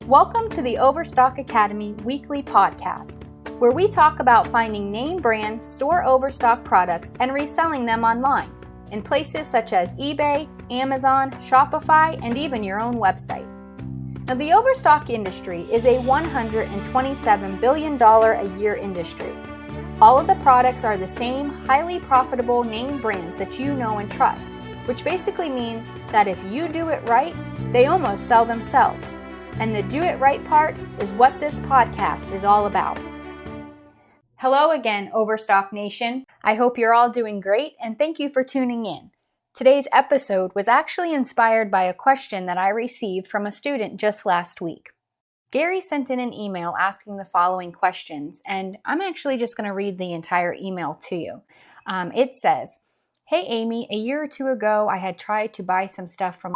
Welcome to the Overstock Academy weekly podcast, where we talk about finding name brand store Overstock products and reselling them online in places such as eBay, Amazon, Shopify, and even your own website. Now, the Overstock industry is a $127 billion a year industry. All of the products are the same highly profitable name brands that you know and trust, which basically means that if you do it right, they almost sell themselves. And the do it right part is what this podcast is all about. Hello again, Overstock Nation. I hope you're all doing great and thank you for tuning in. Today's episode was actually inspired by a question that I received from a student just last week. Gary sent in an email asking the following questions, and I'm actually just going to read the entire email to you. It says, "Hey Amy, a year or two ago I had tried to buy some stuff from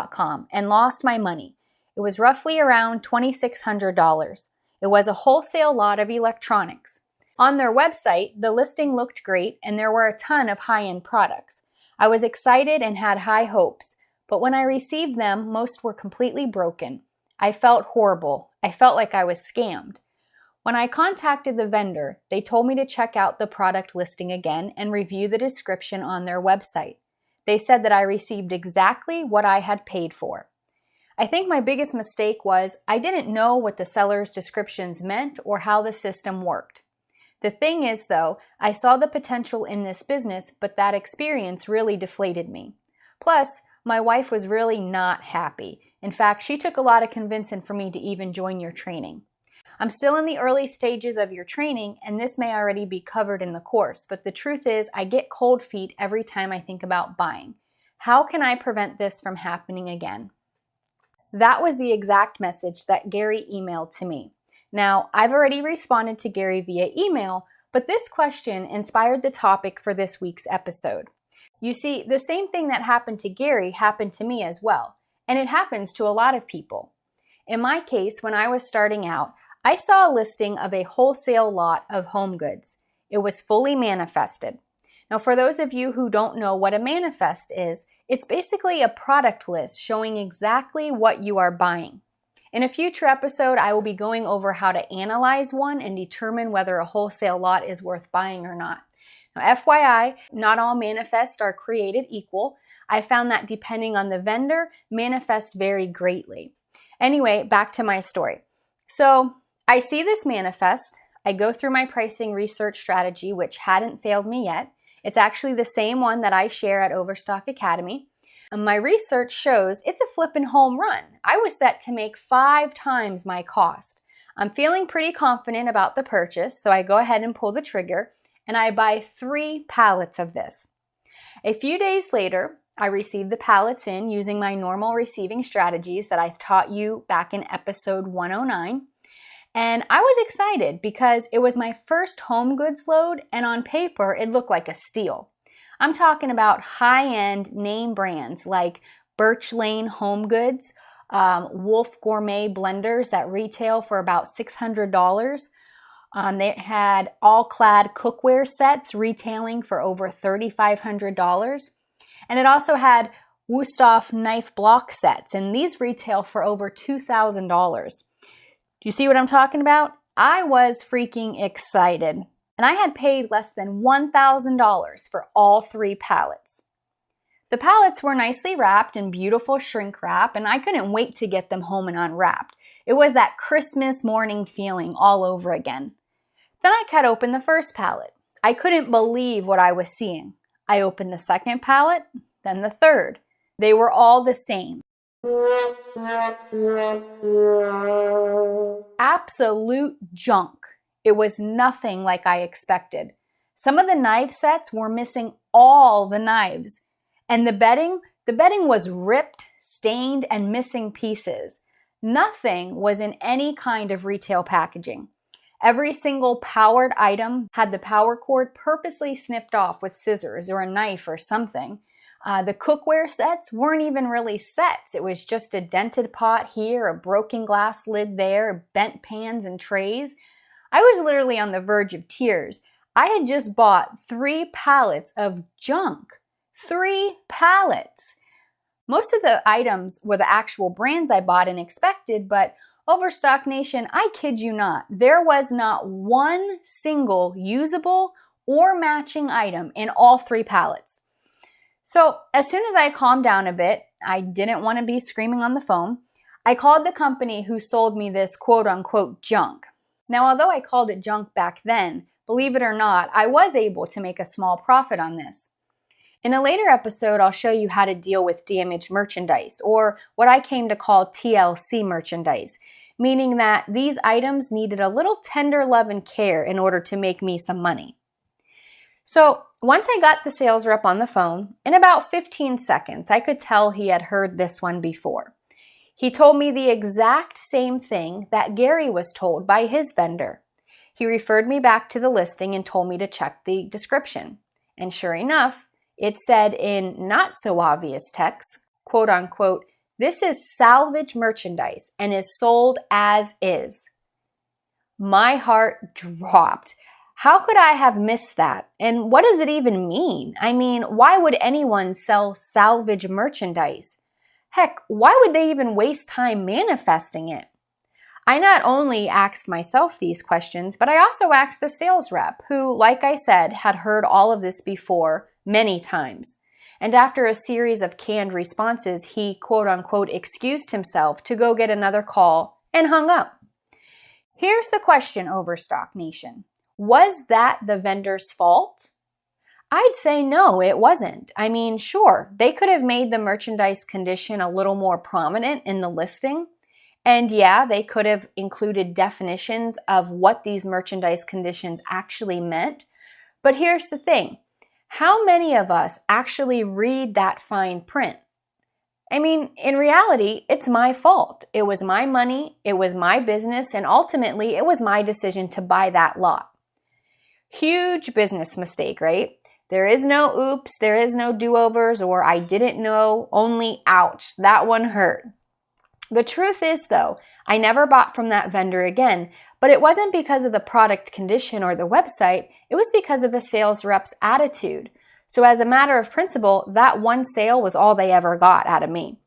.com and lost my money. It was roughly around $2,600. It was a wholesale lot of electronics. On their website, the listing looked great and there were a ton of high-end products. I was excited and had high hopes, but when I received them, most were completely broken. I felt horrible. I felt like I was scammed. When I contacted the vendor, they told me to check out the product listing again and review the description on their website. They said that I received exactly what I had paid for. I think my biggest mistake was I didn't know what the seller's descriptions meant or how the system worked. The thing is, though, I saw the potential in this business, but that experience really deflated me. Plus, my wife was really not happy. In fact, she took a lot of convincing for me to even join your training. I'm still in the early stages of your training, and this may already be covered in the course, but the truth is I get cold feet every time I think about buying. How can I prevent this from happening again?" That was the exact message that Gary emailed to me. Now, I've already responded to Gary via email, but this question inspired the topic for this week's episode. You see, the same thing that happened to Gary happened to me as well, and it happens to a lot of people. In my case, when I was starting out, I saw a listing of a wholesale lot of home goods. It was fully manifested. Now, for those of you who don't know what a manifest is, it's basically a product list showing exactly what you are buying. In a future episode, I will be going over how to analyze one and determine whether a wholesale lot is worth buying or not. Now, FYI, not all manifests are created equal. I found that depending on the vendor, manifests vary greatly. Anyway, back to my story. So I see this manifest. I go through my pricing research strategy, which hadn't failed me yet. It's actually the same one that I share at Overstock Academy. And my research shows it's a flippin' home run. I was set to make 5 times my cost. I'm feeling pretty confident about the purchase, so I go ahead and pull the trigger, and I buy 3 pallets of this. A few days later, I receive the pallets in using my normal receiving strategies that I taught you back in episode 109. And I was excited because it was my first home goods load, and on paper, it looked like a steal. I'm talking about high-end name brands like Birch Lane Home Goods, Wolf Gourmet blenders that retail for about $600. They had all-clad cookware sets retailing for over $3,500. And it also had Wusthof knife block sets, and these retail for over $2,000. Do you see what I'm talking about? I was freaking excited, and I had paid less than $1,000 for all 3 pallets. The pallets were nicely wrapped in beautiful shrink wrap, and I couldn't wait to get them home and unwrapped. It was that Christmas morning feeling all over again. Then I cut open the first pallet. I couldn't believe what I was seeing. I opened the second pallet, then the third. They were all the same. Absolute junk. It was nothing like I expected. Some of the knife sets were missing all the knives. And the bedding was ripped, stained, and missing pieces. Nothing was in any kind of retail packaging. Every single powered item had the power cord purposely snipped off with scissors or a knife or something. The cookware sets weren't even really sets. It was just a dented pot here, a broken glass lid there, bent pans and trays. I was literally on the verge of tears. I had just bought 3 pallets of junk. 3 pallets! Most of the items were the actual brands I bought and expected, but Overstock Nation, I kid you not, there was not one single usable or matching item in all 3 pallets. So as soon as I calmed down a bit, I didn't want to be screaming on the phone, I called the company who sold me this quote-unquote junk. Now, although I called it junk back then, believe it or not, I was able to make a small profit on this. In a later episode, I'll show you how to deal with damaged merchandise, or what I came to call TLC merchandise, meaning that these items needed a little tender love and care in order to make me some money. So once I got the sales rep on the phone, in about 15 seconds, I could tell he had heard this one before. He told me the exact same thing that Gary was told by his vendor. He referred me back to the listing and told me to check the description. And sure enough, it said in not so obvious text, quote unquote, "This is salvage merchandise and is sold as is." My heart dropped. How could I have missed that? And what does it even mean? I mean, why would anyone sell salvage merchandise? Heck, why would they even waste time manifesting it? I not only asked myself these questions, but I also asked the sales rep who, like I said, had heard all of this before many times. And after a series of canned responses, he quote-unquote excused himself to go get another call and hung up. Here's the question, Overstock Nation. Was that the vendor's fault? I'd say no, it wasn't. I mean, sure, they could have made the merchandise condition a little more prominent in the listing. And yeah, they could have included definitions of what these merchandise conditions actually meant. But here's the thing. How many of us actually read that fine print? I mean, in reality, it's my fault. It was my money, it was my business, and ultimately, it was my decision to buy that lot. Huge business mistake, right? There is no oops, there is no do-overs, or I didn't know, only ouch, that one hurt. The truth is, though, I never bought from that vendor again, but it wasn't because of the product condition or the website, it was because of the sales rep's attitude. So as a matter of principle, that one sale was all they ever got out of me.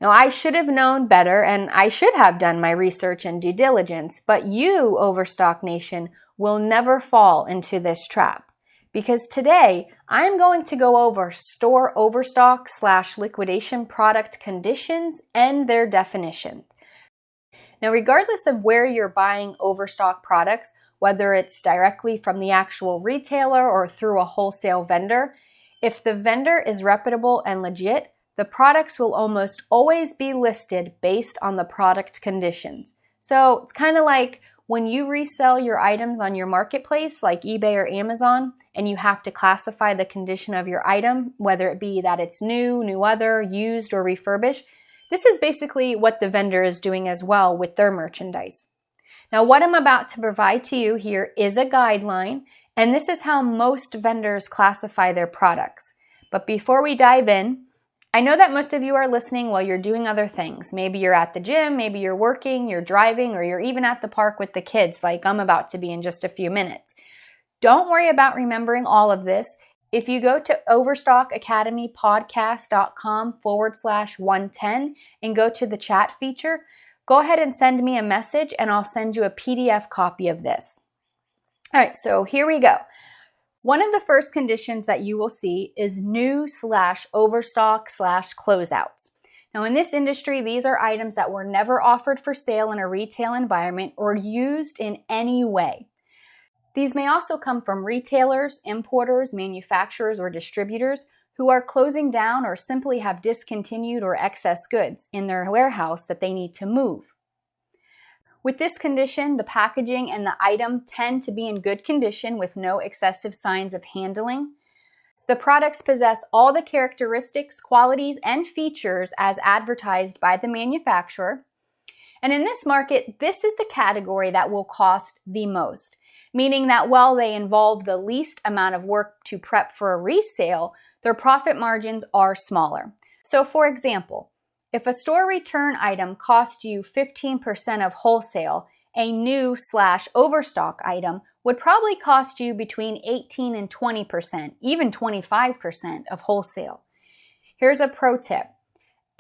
Now, I should have known better, and I should have done my research and due diligence, but you, Overstock Nation, will never fall into this trap. Because today, I'm going to go over store overstock / liquidation product conditions and their definition. Now, regardless of where you're buying overstock products, whether it's directly from the actual retailer or through a wholesale vendor, if the vendor is reputable and legit, the products will almost always be listed based on the product conditions. So it's kind of like when you resell your items on your marketplace like eBay or Amazon, and you have to classify the condition of your item, whether it be that it's new other, used, or refurbished. This is basically what the vendor is doing as well with their merchandise. Now, what I'm about to provide to you here is a guideline, and this is how most vendors classify their products. But before we dive in, I know that most of you are listening while you're doing other things. Maybe you're at the gym, maybe you're working, you're driving, or you're even at the park with the kids like I'm about to be in just a few minutes. Don't worry about remembering all of this. If you go to overstockacademypodcast.com /110 and go to the chat feature, go ahead and send me a message and I'll send you a PDF copy of this. All right, so here we go. One of the first conditions that you will see is new / overstock / closeouts. Now, in this industry, these are items that were never offered for sale in a retail environment or used in any way. These may also come from retailers, importers, manufacturers, or distributors who are closing down or simply have discontinued or excess goods in their warehouse that they need to move. With this condition, the packaging and the item tend to be in good condition with no excessive signs of handling. The products possess all the characteristics, qualities, and features as advertised by the manufacturer. And in this market, this is the category that will cost the most, meaning that while they involve the least amount of work to prep for a resale, their profit margins are smaller. So for example, if a store return item cost you 15% of wholesale, a new / overstock item would probably cost you between 18 and 20%, even 25% of wholesale. Here's a pro tip.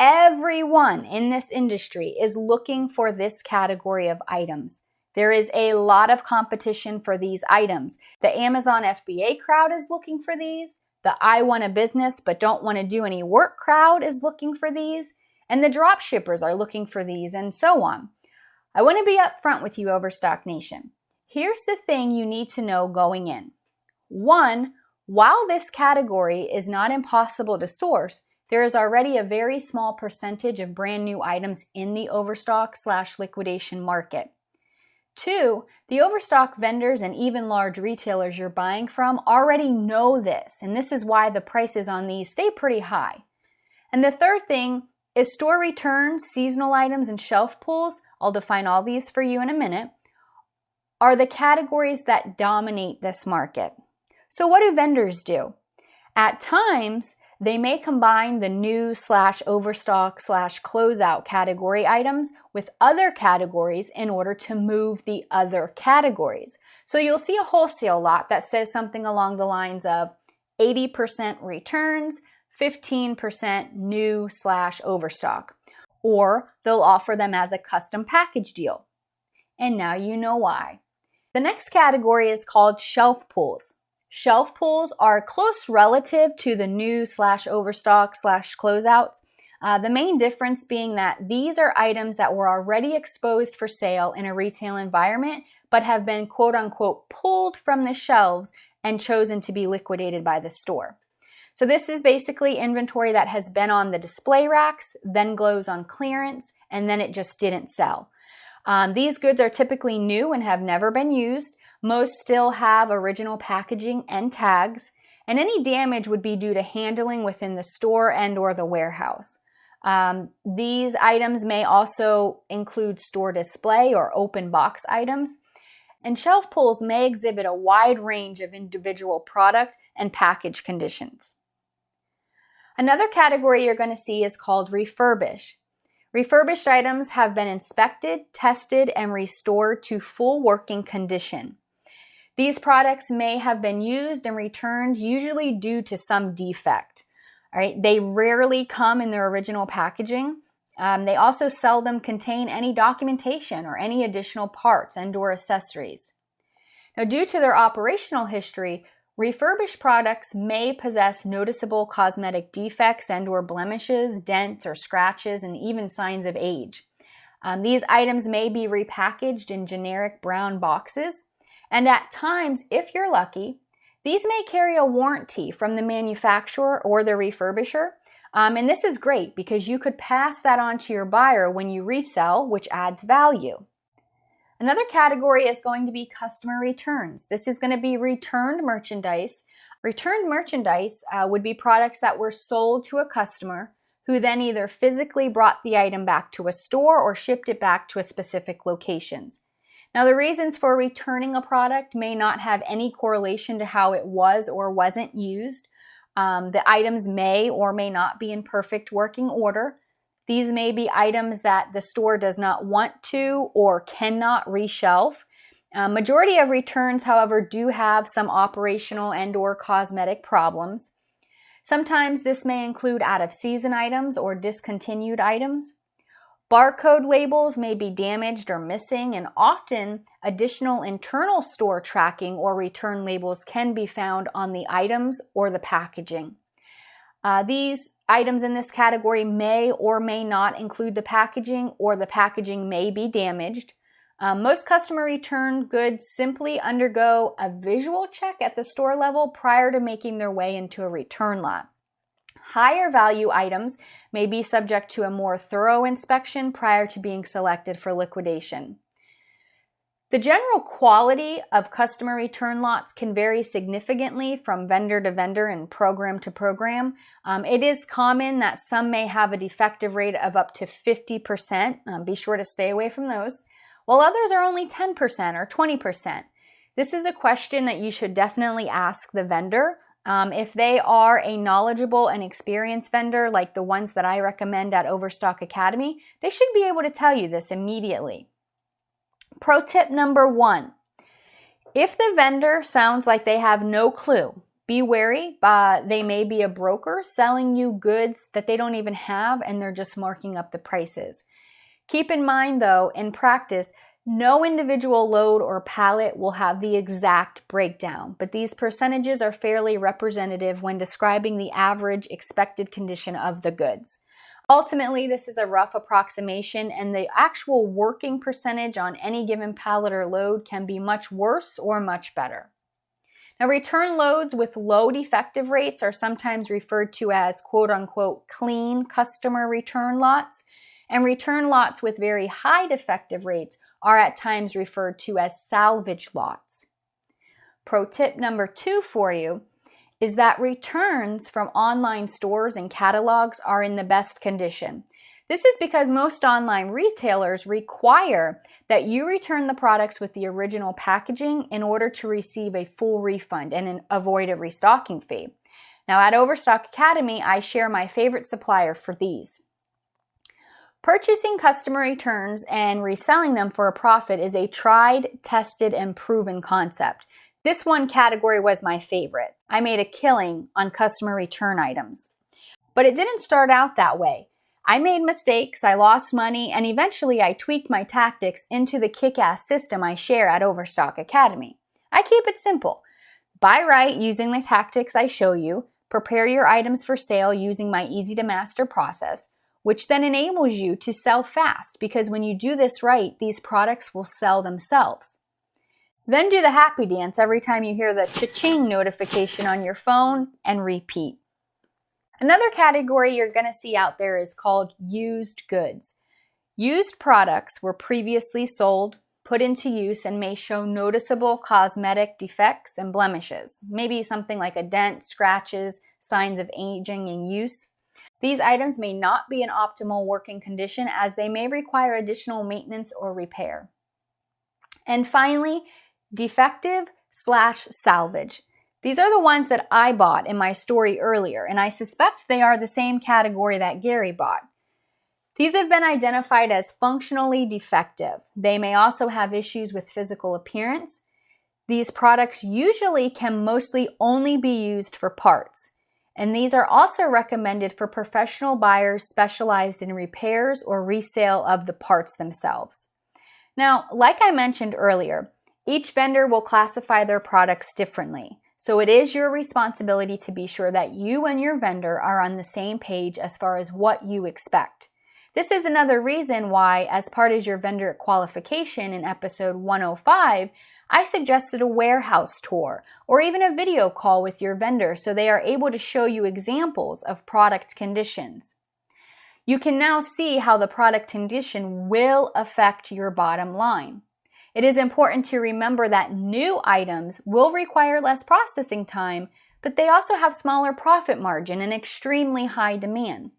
Everyone in this industry is looking for this category of items. There is a lot of competition for these items. The Amazon FBA crowd is looking for these. The I want a business but don't want to do any work crowd is looking for these. And the drop shippers are looking for these, and so on. I want to be upfront with you, Overstock Nation. Here's the thing you need to know going in. One, while this category is not impossible to source, there is already a very small percentage of brand new items in the overstock/liquidation market. Two, the overstock vendors and even large retailers you're buying from already know this, and this is why the prices on these stay pretty high. And the third thing is store returns, seasonal items, and shelf pulls, I'll define all these for you in a minute, are the categories that dominate this market. So what do vendors do? At times, they may combine the new/overstock/closeout category items with other categories in order to move the other categories. So you'll see a wholesale lot that says something along the lines of 80% returns, 15% new/overstock, or they'll offer them as a custom package deal. And now you know why. The next category is called shelf pulls. Shelf pulls are close relative to the new/overstock/closeouts. The main difference being that these are items that were already exposed for sale in a retail environment, but have been quote unquote pulled from the shelves and chosen to be liquidated by the store. So this is basically inventory that has been on the display racks, then goes on clearance, and then it just didn't sell. These goods are typically new and have never been used. Most still have original packaging and tags, and any damage would be due to handling within the store and or the warehouse. These items may also include store display or open box items, and shelf pulls may exhibit a wide range of individual product and package conditions. Another category you're going to see is called refurbish. Refurbished items have been inspected, tested, and restored to full working condition. These products may have been used and returned, usually due to some defect. All right, they rarely come in their original packaging. They also seldom contain any documentation or any additional parts and/or accessories. Now, due to their operational history, refurbished products may possess noticeable cosmetic defects and/or blemishes, dents or scratches, and even signs of age. These items may be repackaged in generic brown boxes, and at times, if you're lucky, these may carry a warranty from the manufacturer or the refurbisher. And this is great because you could pass that on to your buyer when you resell, which adds value. Another category is going to be customer returns. This is going to be returned merchandise. Returned merchandise would be products that were sold to a customer who then either physically brought the item back to a store or shipped it back to a specific locations. Now, the reasons for returning a product may not have any correlation to how it was or wasn't used. The items may or may not be in perfect working order. These may be items that the store does not want to or cannot reshelf. Majority of returns, however, do have some operational and/or cosmetic problems. Sometimes this may include out-of-season items or discontinued items. Barcode labels may be damaged or missing, and often additional internal store tracking or return labels can be found on the items or the packaging. These items in this category may or may not include the packaging, or the packaging may be damaged. Most customer return goods simply undergo a visual check at the store level prior to making their way into a return lot. Higher value items may be subject to a more thorough inspection prior to being selected for liquidation. The general quality of customer return lots can vary significantly from vendor to vendor and program to program. It is common that some may have a defective rate of up to 50%. Be sure to stay away from those, while others are only 10% or 20%. This is a question that you should definitely ask the vendor. If they are a knowledgeable and experienced vendor like the ones that I recommend at Overstock Academy, they should be able to tell you this immediately. Pro tip number 1, if the vendor sounds like they have no clue, Be wary, they may be a broker selling you goods that they don't even have and they're just marking up the prices. Keep in mind though, in practice, no individual load or pallet will have the exact breakdown, but these percentages are fairly representative when describing the average expected condition of the goods. Ultimately, this is a rough approximation, and the actual working percentage on any given pallet or load can be much worse or much better. Now, return loads with low defective rates are sometimes referred to as quote-unquote clean customer return lots, and return lots with very high defective rates are at times referred to as salvage lots. Pro tip number 2 for you is that returns from online stores and catalogs are in the best condition. This is because most online retailers require that you return the products with the original packaging in order to receive a full refund and avoid a restocking fee. Now at Overstock Academy, I share my favorite supplier for these. Purchasing customer returns and reselling them for a profit is a tried, tested, and proven concept. This one category was my favorite. I made a killing on customer return items. But it didn't start out that way. I made mistakes, I lost money, and eventually I tweaked my tactics into the kick-ass system I share at Overstock Academy. I keep it simple. Buy right using the tactics I show you, prepare your items for sale using my easy-to-master process, which then enables you to sell fast because when you do this right, these products will sell themselves. Then do the happy dance every time you hear the cha-ching notification on your phone and repeat. Another category you're going to see out there is called used goods. Used products were previously sold, put into use, and may show noticeable cosmetic defects and blemishes, maybe something like a dent, scratches, signs of aging and use. These items may not be in optimal working condition as they may require additional maintenance or repair. And finally, defective/salvage. These are the ones that I bought in my story earlier, and I suspect they are the same category that Gary bought. These have been identified as functionally defective. They may also have issues with physical appearance. These products usually can mostly only be used for parts, and these are also recommended for professional buyers specialized in repairs or resale of the parts themselves. Now, like I mentioned earlier, each vendor will classify their products differently, so it is your responsibility to be sure that you and your vendor are on the same page as far as what you expect. This is another reason why, as part of your vendor qualification in episode 105, I suggested a warehouse tour or even a video call with your vendor so they are able to show you examples of product conditions. You can now see how the product condition will affect your bottom line. It is important to remember that new items will require less processing time, but they also have smaller profit margin and extremely high demand.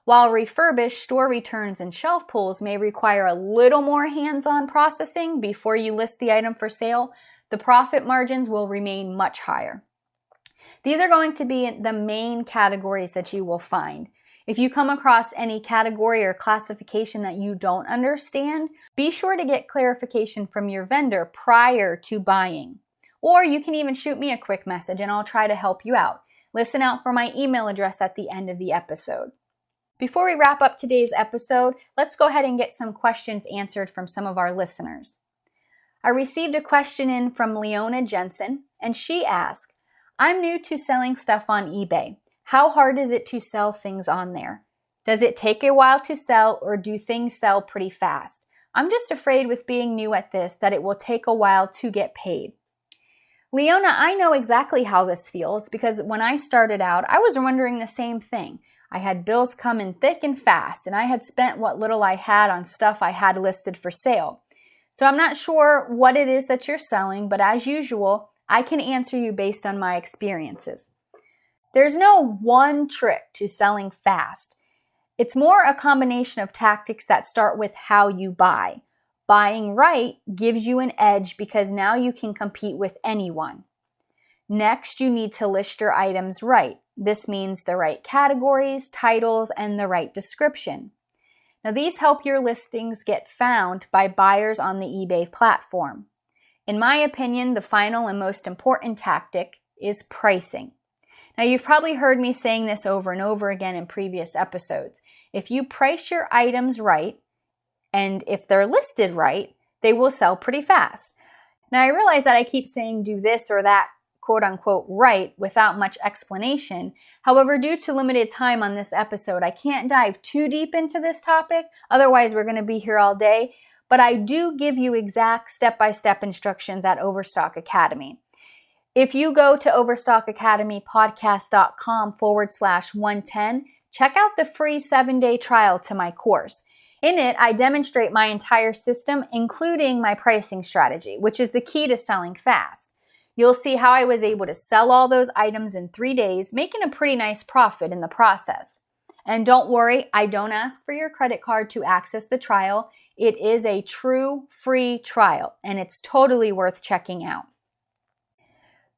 While refurbished store returns and shelf pulls may require a little more hands-on processing before you list the item for sale, the profit margins will remain much higher. These are going to be the main categories that you will find. If you come across any category or classification that you don't understand, be sure to get clarification from your vendor prior to buying. Or you can even shoot me a quick message and I'll try to help you out. Listen out for my email address at the end of the episode. Before we wrap up today's episode, let's go ahead and get some questions answered from some of our listeners. I received a question in from Leona Jensen, and she asked, I'm new to selling stuff on eBay. How hard is it to sell things on there? Does it take a while to sell or do things sell pretty fast? I'm just afraid with being new at this that it will take a while to get paid. Leona, I know exactly how this feels because when I started out, I was wondering the same thing. I had bills come in thick and fast, and I had spent what little I had on stuff I had listed for sale. So I'm not sure what it is that you're selling, but as usual, I can answer you based on my experiences. There's no one trick to selling fast. It's more a combination of tactics that start with how you buy. Buying right gives you an edge because now you can compete with anyone. Next, you need to list your items right. This means the right categories, titles, and the right description. Now, these help your listings get found by buyers on the eBay platform. In my opinion, the final and most important tactic is pricing. Now, you've probably heard me saying this over and over again in previous episodes. If you price your items right, and if they're listed right, they will sell pretty fast. Now, I realize that I keep saying do this or that, quote unquote, right without much explanation. However, due to limited time on this episode, I can't dive too deep into this topic. Otherwise, we're going to be here all day. But I do give you exact step-by-step instructions at Overstock Academy. If you go to overstockacademypodcast.com/110, check out the free 7-day trial to my course. In it, I demonstrate my entire system, including my pricing strategy, which is the key to selling fast. You'll see how I was able to sell all those items in 3 days, making a pretty nice profit in the process. And don't worry, I don't ask for your credit card to access the trial. It is a true free trial, and it's totally worth checking out.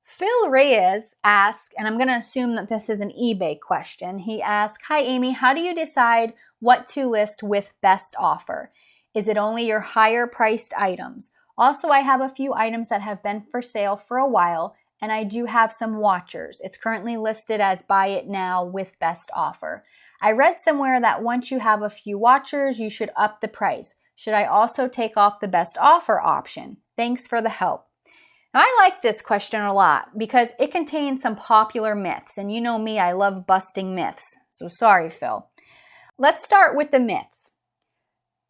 Phil Reyes asks, and I'm going to assume that this is an eBay question. He asks, "Hi Amy, how do you decide what to list with best offer? Is it only your higher priced items? Also, I have a few items that have been for sale for a while, and I do have some watchers. It's currently listed as buy it now with best offer. I read somewhere that once you have a few watchers, you should up the price. Should I also take off the best offer option? Thanks for the help." Now, I like this question a lot because it contains some popular myths, and you know me, I love busting myths, so sorry, Phil. Let's start with the myths.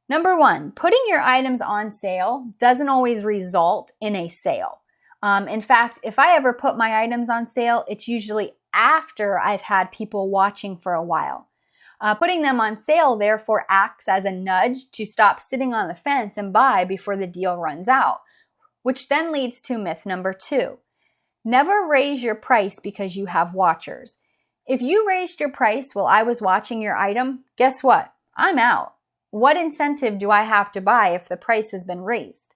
Number 1, putting your items on sale doesn't always result in a sale. In fact, if I ever put my items on sale, it's usually after I've had people watching for a while. Putting them on sale, therefore, acts as a nudge to stop sitting on the fence and buy before the deal runs out, which then leads to myth number 2. Never raise your price because you have watchers. If you raised your price while I was watching your item, guess what? I'm out. What incentive do I have to buy if the price has been raised?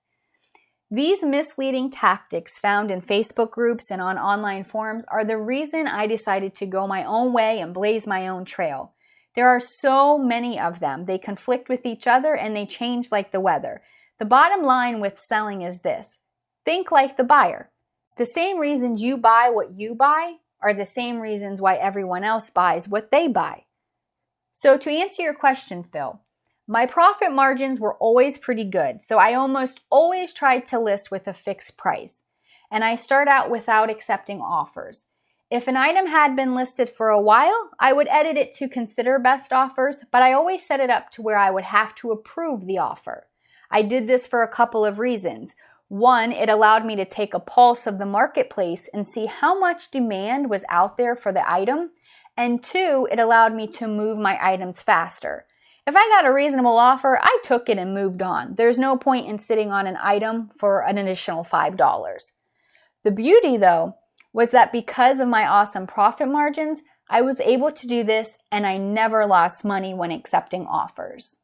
These misleading tactics found in Facebook groups and on online forums are the reason I decided to go my own way and blaze my own trail. There are so many of them. They conflict with each other and they change like the weather. The bottom line with selling is this: think like the buyer. The same reasons you buy what you buy are the same reasons why everyone else buys what they buy. So to answer your question, Phil, my profit margins were always pretty good, so I almost always tried to list with a fixed price. And I start out without accepting offers. If an item had been listed for a while, I would edit it to consider best offers, but I always set it up to where I would have to approve the offer. I did this for a couple of reasons. 1, it allowed me to take a pulse of the marketplace and see how much demand was out there for the item. And 2, it allowed me to move my items faster. If I got a reasonable offer, I took it and moved on. There's no point in sitting on an item for an additional $5. The beauty, though, was that because of my awesome profit margins, I was able to do this and I never lost money when accepting offers.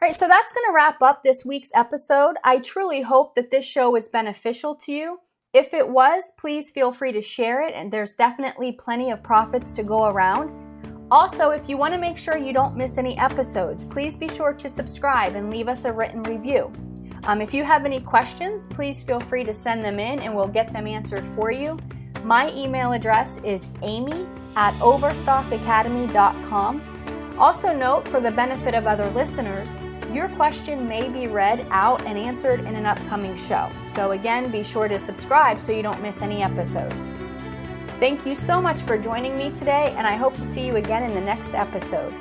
All right, so that's going to wrap up this week's episode. I truly hope that this show was beneficial to you. If it was, please feel free to share it, and there's definitely plenty of profits to go around. Also, if you want to make sure you don't miss any episodes, please be sure to subscribe and leave us a written review. If you have any questions, please feel free to send them in and we'll get them answered for you. My email address is amy@overstockacademy.com. Also note, for the benefit of other listeners, your question may be read out and answered in an upcoming show. So again, be sure to subscribe so you don't miss any episodes. Thank you so much for joining me today, and I hope to see you again in the next episode.